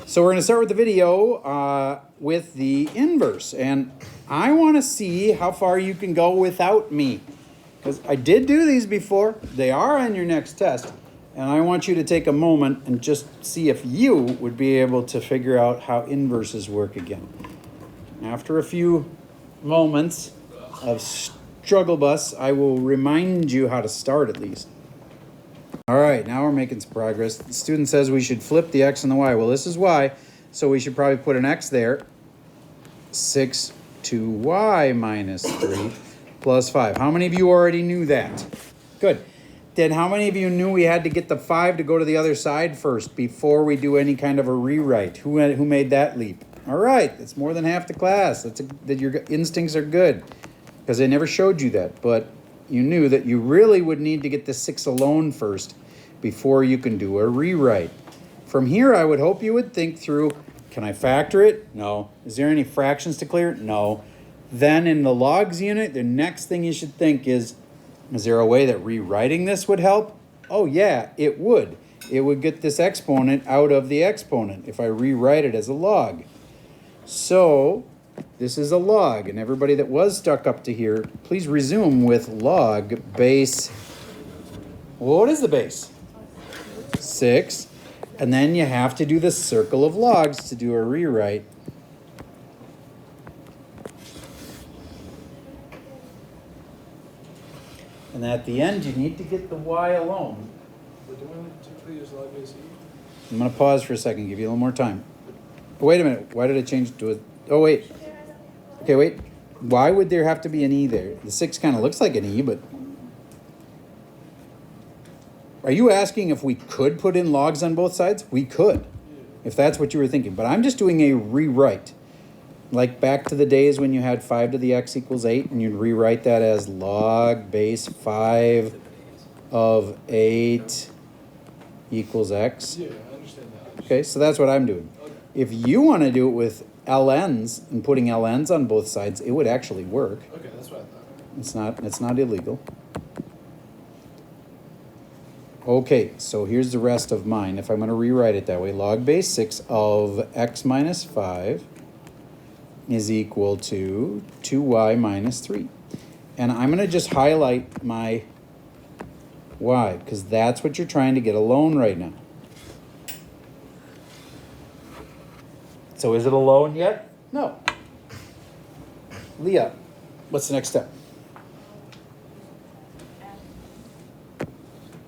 So we're going to start with the video with the inverse, and I want to see how far you can go without me, because I did do these before. They are on your next test, and I want you to take a moment and just see if you would be able to figure out how inverses work again. After a few moments of struggle bus, I will remind you how to start at least. All right, now we're making some progress. The student says we should flip the x and the y. Well, this is y, so we should probably put an x there. 6 2y minus 3 plus 5. How many of you already knew that? Good. Then how many of you knew we had to get the 5 to go to the other side first before we do any kind of a rewrite? Who made that leap? All right, that's more than half the class. That your instincts are good, because they never showed you that, but you knew that you really would need to get the 6 alone first before you can do a rewrite. From here, I would hope you would think through, can I factor it? No. Is there any fractions to clear? No. Then in the logs unit, the next thing you should think is there a way that rewriting this would help? Oh yeah, it would. It would get this exponent out of the exponent if I rewrite it as a log. So this is a log, and everybody that was stuck up to here, please resume with log base. Well, what is the base? 6. And then you have to do the circle of logs to do a rewrite. And at the end, you need to get the y alone. But do we typically use log base e? I'm going to pause for a second, give you a little more time. Oh, wait a minute. Why did I change it to a... Oh, wait. Okay, wait. Why would there have to be an e there? The 6 kind of looks like an e, but... Are you asking if we could put in logs on both sides? We could, if that's what you were thinking. But I'm just doing a rewrite. Like back to the days when you had 5 to the x equals 8, and you'd rewrite that as log base 5 of 8 equals x. Yeah, I understand that. Okay, so that's what I'm doing. Okay. If you want to do it with ln's and putting ln's on both sides, it would actually work. Okay, that's what I thought. It's not illegal. Okay, so here's the rest of mine. If I'm going to rewrite it that way, log base 6 of x minus 5 is equal to 2y minus 3. And I'm going to just highlight my y, because that's what you're trying to get alone right now. So is it alone yet? No. Leah, what's the next step?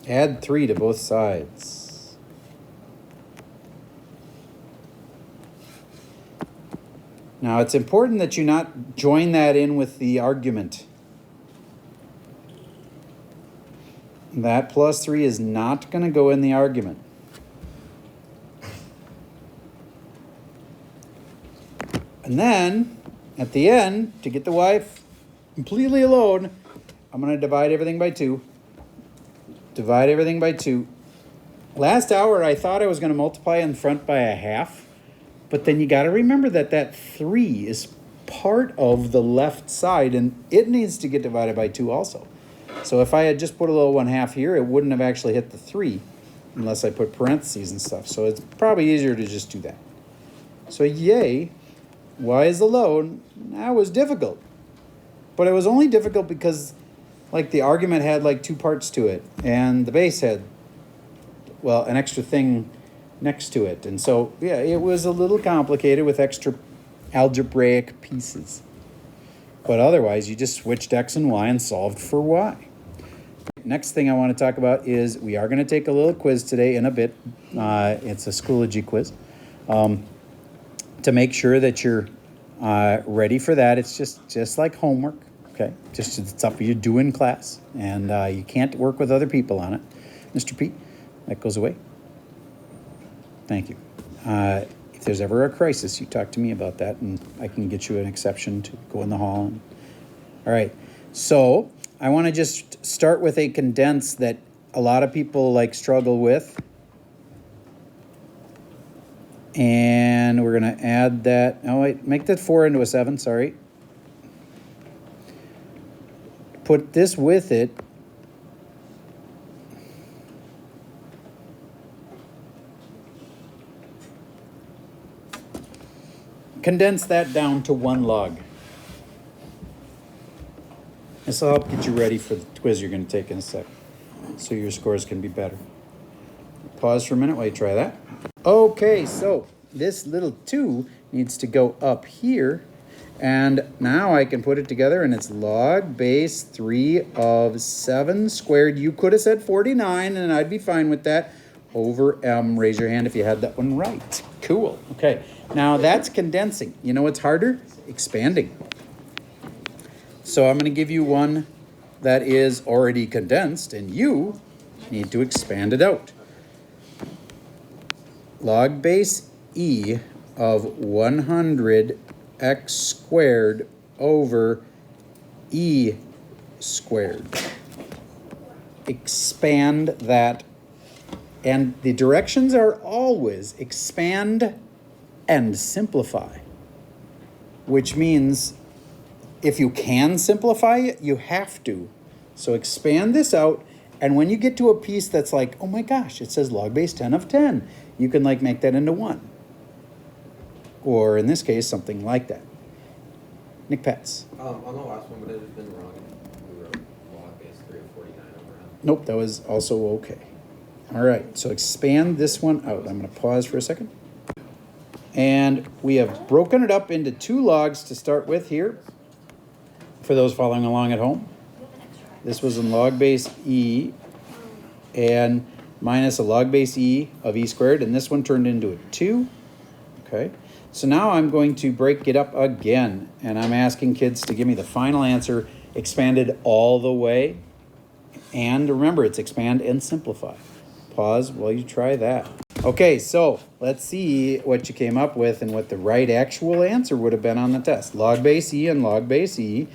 Add 3 to both sides. Now, it's important that you not join that in with the argument. That plus 3 is not going to go in the argument. And then, at the end, to get the y completely alone, I'm going to divide everything by 2. Divide everything by 2. Last hour, I thought I was going to multiply in front by a half, but then you got to remember that that 3 is part of the left side, and it needs to get divided by 2 also. So if I had just put a little 1/2 here, it wouldn't have actually hit the 3, unless I put parentheses and stuff. So it's probably easier to just do that. So yay, y is alone. That was difficult. But it was only difficult because like the argument had like 2 parts to it, and the base had, well, an extra thing next to it. And so, yeah, it was a little complicated with extra algebraic pieces. But otherwise, you just switched x and y and solved for y. Next thing I want to talk about is we are going to take a little quiz today in a bit. It's a Schoology quiz. To make sure that you're ready for that, it's just like homework. Okay, just stuff you do in class, and you can't work with other people on it. Mr. Pete, that goes away. Thank you. If there's ever a crisis, you talk to me about that, and I can get you an exception to go in the hall. All right, so I want to just start with a condense that a lot of people like struggle with. And we're going to add that. Oh, wait, make that 4 into a 7, sorry. Put this with it. condense that down to 1 log. This will help get you ready for the quiz you're going to take in a sec, so your scores can be better. Pause for a minute while you try that. Okay, so this little 2 needs to go up here, and now I can put it together, and it's log base 3 of 7 squared. You could have said 49, and I'd be fine with that. Over m, raise your hand if you had that one right. Cool. Okay, now that's condensing. You know what's harder? Expanding. So I'm going to give you one that is already condensed, and you need to expand it out. Log base e of 100 x squared over e squared. Expand that. And the directions are always expand and simplify, which means if you can simplify it, you have to. So expand this out, and when you get to a piece that's like, oh my gosh, it says log base 10 of 10, you can like make that into 1. Or in this case, something like that. Nick Pats. On the last one, would it have been wrong if we wrote log base 3 of 49 over m? Nope, that was also okay. All right, so expand this one out. I'm going to pause for a second. And we have broken it up into 2 logs to start with here. For those following along at home, this was in log base e and minus a log base e of e squared, and this one turned into a 2. Okay, so now I'm going to break it up again, and I'm asking kids to give me the final answer expanded all the way. And remember, it's expand and simplify. Pause while you try that. Okay, so let's see what you came up with and what the right actual answer would have been on the test. Log base e and log base e.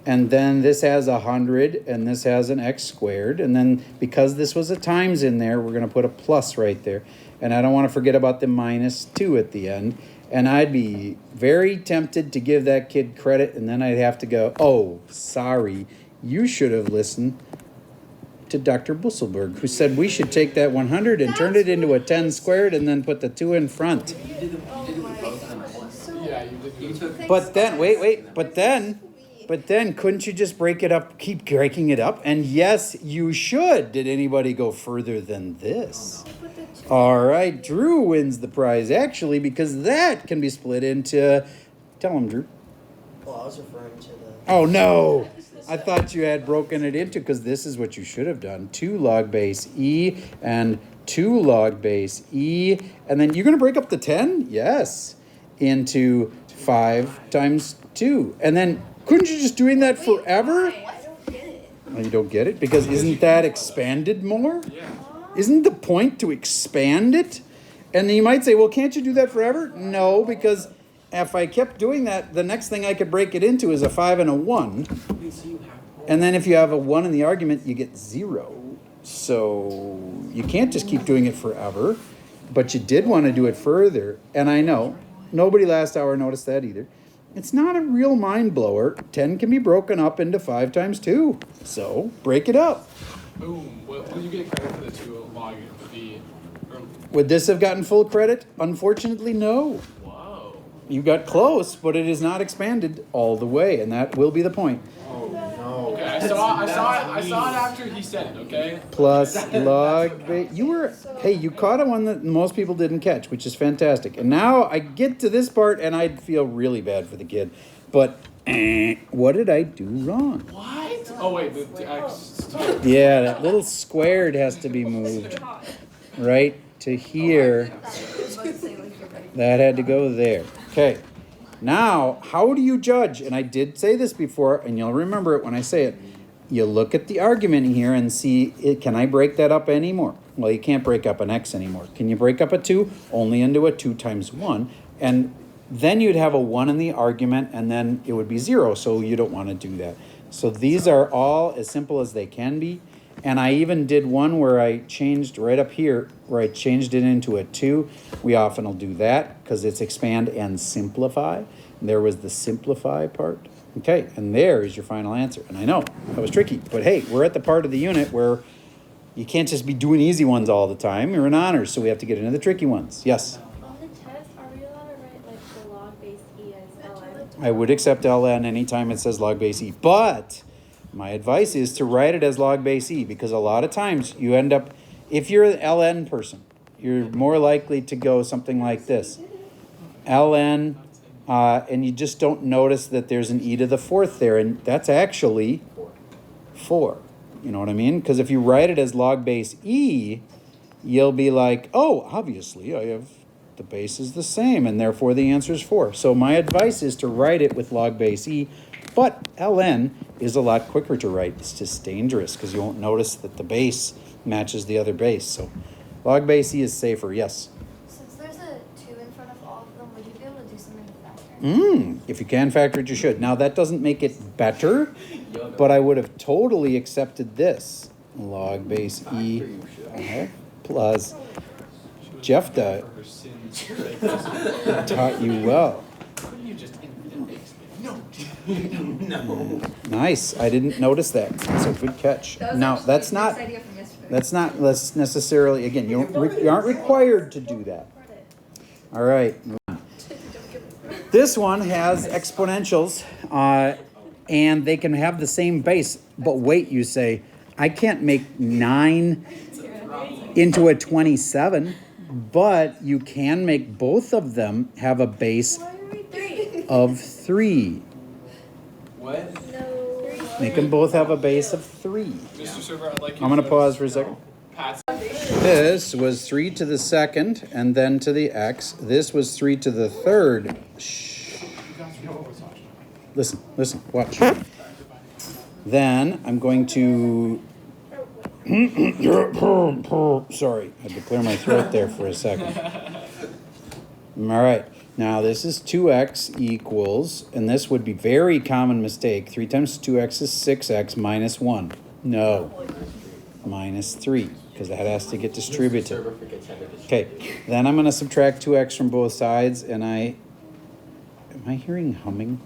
And then this has 100 and this has an x squared. And then because this was a times in there, we're going to put a plus right there. And I don't want to forget about the minus 2 at the end. And I'd be very tempted to give that kid credit, and then I'd have to go, oh, sorry, you should have listened to Dr. Busselberg, who said we should take that 100 and turn it into a 10 squared and then put the 2 in front. Yeah, you did. But then, wait, but then couldn't you just break it up, keep breaking it up? And yes, you should. Did anybody go further than this? All right, Drew wins the prize, actually, because that can be split into, tell him, Drew. Well, I was referring to the... Oh, no. I thought you had broken it into, because this is what you should have done. 2 log base e and 2 log base e. And then you're going to break up the 10? Yes. Into 5 times 2. And then couldn't you just doing that forever? I don't get it. Oh, you don't get it? Because isn't that expanded more? Yeah. Isn't the point to expand it? And then you might say, well, can't you do that forever? No, because if I kept doing that, the next thing I could break it into is a 5 and a 1. And then if you have a 1 in the argument, you get 0. So you can't just keep doing it forever. But you did want to do it further. And I know, nobody last hour noticed that either. It's not a real mind blower. 10 can be broken up into 5 times 2. So break it up. Boom. Will you get credit for the 2 log the... Would this have gotten full credit? Unfortunately, no. Whoa. You got close, but it is not expanded all the way, and that will be the point. Okay, I saw it after he said it, okay? Plus log base. You caught a one that most people didn't catch, which is fantastic. And now I get to this part, and I feel really bad for the kid. But what did I do wrong? What? Oh, wait, the X. Yeah, that little squared has to be moved right to here. That had to go there. Okay. Now, how do you judge? And I did say this before, and you'll remember it when I say it. You look at the argument here and see, can I break that up anymore? Well, you can't break up an x anymore. Can you break up a 2? Only into a 2 times 1. And then you'd have a 1 in the argument, and then it would be 0, so you don't want to do that. So these are all as simple as they can be. And I even did one where I changed right up here, where I changed it into a 2. We often will do that because it's expand and simplify. And there was the simplify part. Okay, and there is your final answer. And I know that was tricky, but hey, we're at the part of the unit where you can't just be doing easy ones all the time. You're in honors, so we have to get into the tricky ones. Yes? On the test, Are we allowed to write like the log base E as ln? I would accept ln anytime it says log base e, but my advice is to write it as log base e, because a lot of times you end up, if you're an ln person, you're more likely to go something like this. ln, and you just don't notice that there's an e to the fourth there, and that's actually 4. You know what I mean? Because if you write it as log base e, you'll be like, oh, obviously I have, the base is the same, and therefore the answer is 4. So my advice is to write it with log base e, but ln is a lot quicker to write. It's just dangerous because you won't notice that the base matches the other base. So log base e is safer, yes. Since there's a 2 in front of all of them, would you be able to do something with factor? If you can factor it, you should. Now that doesn't make it better, but I would have totally accepted this. Log base e plus Jeff taught you well. Couldn't you just infinite expand? No. Nice. I didn't notice that. That's a good catch. Now that's not let's necessarily, again, you aren't required to do that. All right. This one has exponentials, and they can have the same base. But wait, you say, I can't make 9 into a 27, but you can make both of them have a base of 3. What? No. Make them both have a base of 3. Mr. Server, I'd like you I'm going to pause for a second. Pat's. This was 3 to the second, and then to the x. This was 3 to the third. Shh. Listen, watch. Then I'm going to... Sorry, I had to clear my throat there for a second. All right, now this is 2x equals, and this would be very common mistake. 3 times 2x is 6x minus 1. No, minus 3, because that has to get distributed. Okay, then I'm going to subtract 2x from both sides, and am I hearing humming?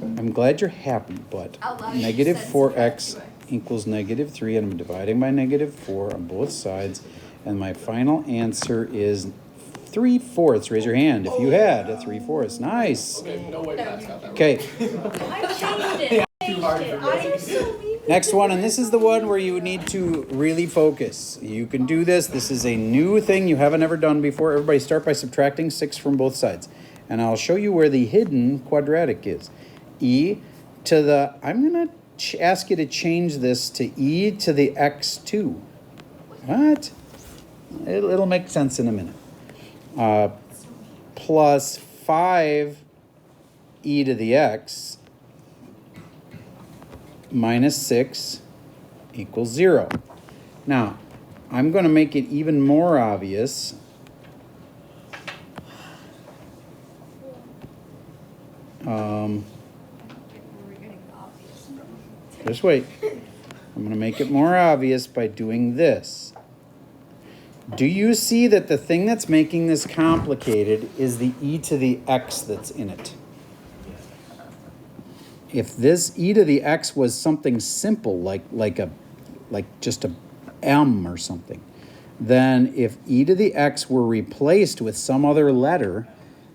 I'm glad you're happy, but Out loud, you negative said 4x subtract 2x. equals negative 3, and I'm dividing by negative 4 on both sides, and my final answer is 3/4. Raise your hand if you had a 3/4. Nice. Okay, no way Pat's got that. Okay, I changed it. I am so mean. next one, and this is the one where you need to really focus. You can do this. This is a new thing you haven't ever done before. Everybody start by subtracting 6 from both sides. And I'll show you where the hidden quadratic is. E to the, I'm going to ask you to change this to e to the x2. What? It'll make sense in a minute. Plus 5 e to the x minus 6 equals 0. Now, I'm going to make it even more obvious. Just wait. I'm going to make it more obvious by doing this. Do you see that the thing that's making this complicated is the e to the x that's in it? If this e to the x was something simple, like just a m or something, then if e to the x were replaced with some other letter,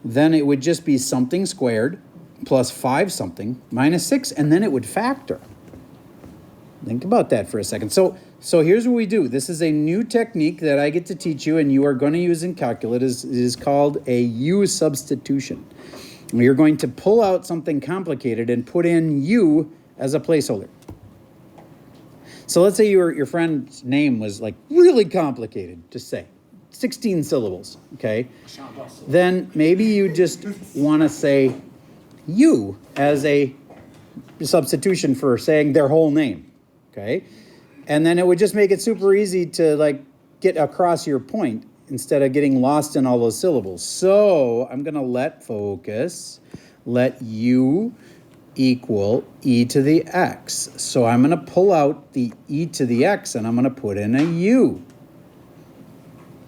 then it would just be something squared plus 5 something minus 6, and then it would factor. Think about that for a second. So here's what we do. This is a new technique that I get to teach you, and you are going to use in calculus. It is called a u substitution. You're going to pull out something complicated and put in u as a placeholder. So let's say your friend's name was like really complicated to say, 16 syllables, okay? Then maybe you just want to say u as a substitution for saying their whole name. Okay, and then it would just make it super easy to like get across your point instead of getting lost in all those syllables. So I'm gonna let u equal e to the x. So I'm gonna pull out the e to the x and I'm gonna put in a u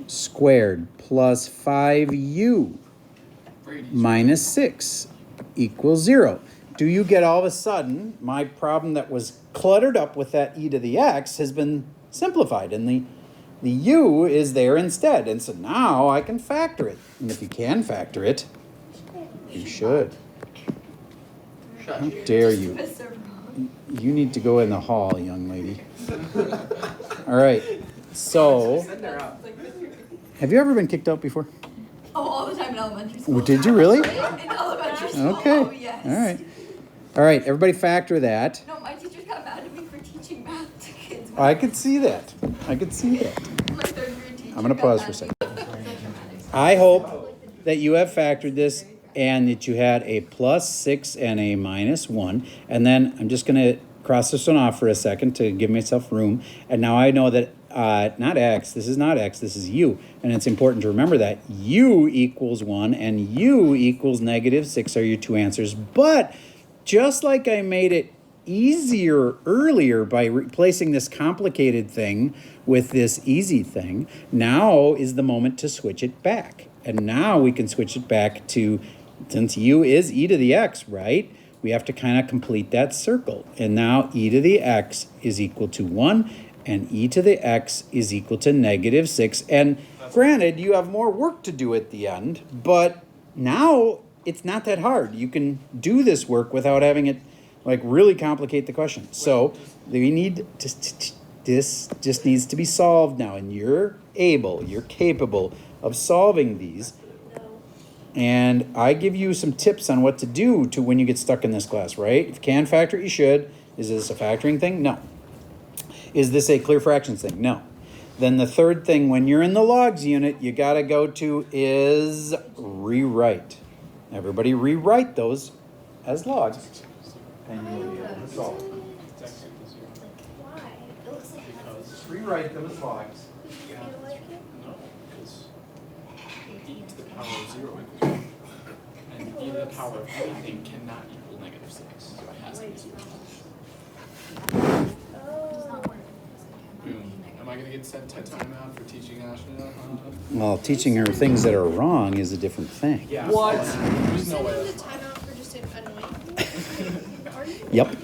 squared plus 5u minus 6 equals 0. Do you get all of a sudden my problem that was cluttered up with that e to the x has been simplified, and the The u is there instead. And so now I can factor it. And if you can factor it, you should. How dare you? You need to go in the hall, young lady. All right. So, have you ever been kicked out before? Oh, all the time in elementary school. Oh, did you really? In elementary school. Okay. Oh, yes. All right. All right. Everybody factor that. No, my teachers got mad at me for teaching math to kids. I could see that. I could see that. My third grade teacher. I'm going to got pause mad for a second. at me. So traumatic. I hope that you have factored this and that you had a +6 and a -1. And then I'm just going to cross this one off for a second to give myself room. And now I know that not x, this is not x, this is u. And it's important to remember that u equals 1 and u equals -6 are your two answers. But just like I made it easier earlier by replacing this complicated thing with this easy thing, now is the moment to switch it back. And now we can switch it back to, since u is e to the x, right? We have to kind of complete that circle. And now e to the x is equal to 1 and e to the x is equal to -6. And granted, you have more work to do at the end, but now it's not that hard. You can do this work without having it like really complicate the question. So we need this just needs to be solved now, and you're capable of solving these. And I give you some tips on what to do to when you get stuck in this class, right? If you can factor it, you should. Is this a factoring thing? No. Is this a clear fractions thing? No. Then the third thing, when you're in the logs unit, you got to go to is rewrite. Everybody rewrite those as logs. And you'll be able to solve them. Why? It looks like Just rewrite them as logs. you feel like it. No, because e to the power of 0 equals 1. And e to the power of anything cannot equal -6. So it has to be 0. Boom. Am I going to get sent to timeout for teaching Ashley? Well, teaching her things that are wrong is a different thing. Yeah. What? There's no way. The timeout for just annoying. Are you? Yep.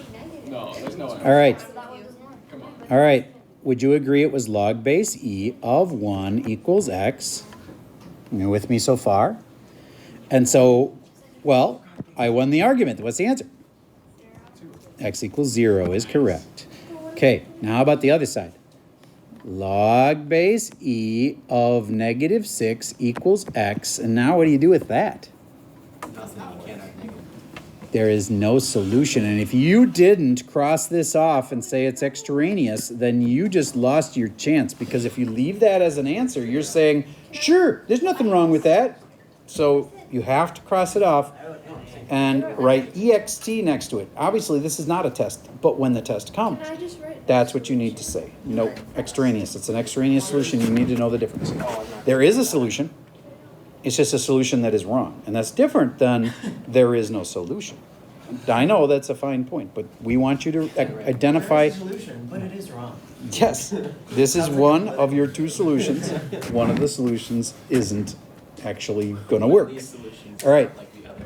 No, there's no way. All right. So that one doesn't work. Come on. All right. Would you agree it was log base e of 1 equals x? You with me so far? And so, well, I won the argument. What's the answer? X equals 0 is correct. Okay, now how about the other side? Log base e of -6 equals x. And now what do you do with that? Nothing, you can't have negative. There is no solution. And if you didn't cross this off and say it's extraneous, then you just lost your chance. Because if you leave that as an answer, you're saying, sure, there's nothing wrong with that. So you have to cross it off and write EXT next to it. Obviously, this is not a test, but when the test comes, Can I just write? that's what you need to say. Nope, extraneous. It's an extraneous solution. You need to know the difference. There is a solution. It's just a solution that is wrong. And that's different than there is no solution. I know that's a fine point, but we want you to identify. There's a solution, but it is wrong. Yes, this is one of your two solutions. One of the solutions isn't actually going to work. These solutions All right. are like the other.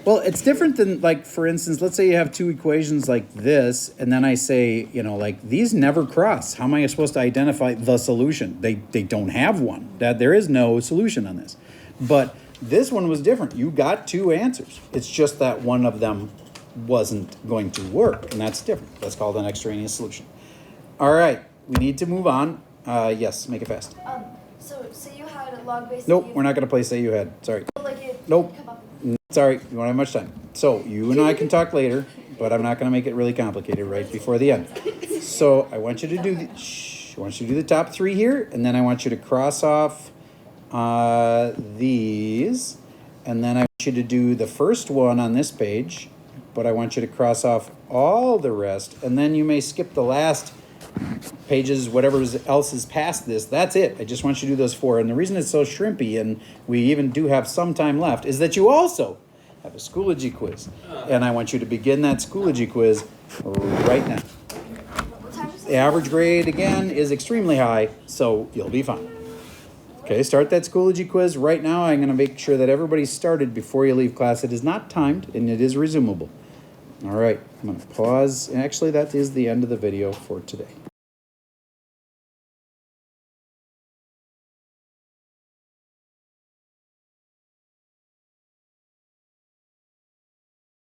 Well, it's different than, like, for instance, let's say you have two equations like this, and then I say, you know, like, these never cross. How am I supposed to identify the solution? They don't have one. That there is no solution on this. But this one was different. You got two answers. It's just that one of them wasn't going to work, and that's different. That's called an extraneous solution. All right, we need to move on. Yes, make it fast. So say you had a log base. Nope, we're not going to play say you had. Sorry. Like it Nope. come up. Sorry, you won't have much time. So you and I can talk later, but I'm not going to make it really complicated right before the end. So I want you to do the, I want you to do the top three here, and then I want you to cross off these, and then I want you to do the first one on this page, but I want you to cross off all the rest, and then you may skip the last pages, whatever else is past this. That's it. I just want you to do those four. And the reason it's so shrimpy, and we even do have some time left, is that you also have a Schoology quiz. And I want you to begin that Schoology quiz right now. What time is The average grade, again, is extremely high, so you'll be fine. Okay, start that Schoology quiz right now. I'm going to make sure that everybody's started before you leave class. It is not timed, and it is resumable. All right, I'm going to pause. And actually, that is the end of the video for today.